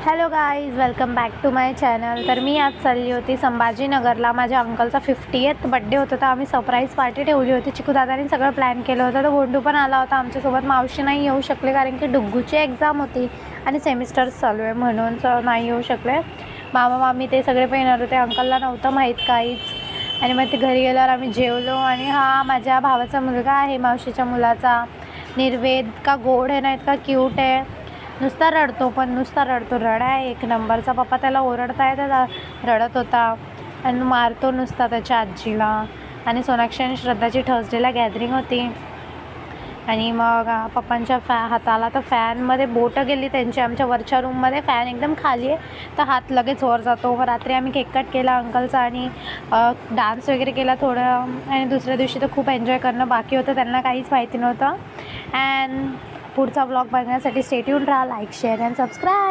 Hello guys, welcome back to my channel. तर मी आज चालली होती संभाजीनगरला. माझ्या अंकलचा 50th बड्डे होता, तर आम्ही सरप्राईज पार्टी ठेवली होती. चिकूदादांनी सगळं प्लॅन केलं होतं. तर गोंडू पण आला होता आमच्यासोबत. मावशी नाही येऊ शकले कारण की डुग्गूची एक्झाम होती आणि सेमिस्टर्स चालू आहे म्हणून नाही येऊ शकले. मामा मामी ते सगळे पण येणार होते. अंकलला नव्हतं माहीत काहीच. आणि मग ते घरी गेल्यावर आम्ही जेवलो. आणि हा माझ्या भावाचा मुलगा आहे, मावशीच्या मुलाचा निर्वेद. का गोड आहे ना, इतका क्यूट आहे. नुसता रडतो, पण नुसता रडतो. रडा आहे एक नंबरचा. पप्पा त्याला ओरडताय तर रडत होता आणि मारतो नुसता त्याच्या आजीला. आणि सोनाक्षी आणि श्रद्धाची थर्सडेला गॅदरिंग होती. आणि मग पप्पांच्या हाताला तर फॅनमध्ये बोटं गेली त्यांची. आमच्या वरच्या रूममध्ये फॅन एकदम खाली आहे, तर हात लगेच वर जातो. मग रात्री आम्ही केक कट केला अंकलचा आणि डान्स वगैरे केला थोडं. आणि दुसऱ्या दिवशी तर खूप एन्जॉय करणं बाकी होतं, त्यांना काहीच माहिती नव्हतं. अँड पुढचा व्लॉग बघण्यासाठी स्टे ट्यून राहा. Like, share and subscribe.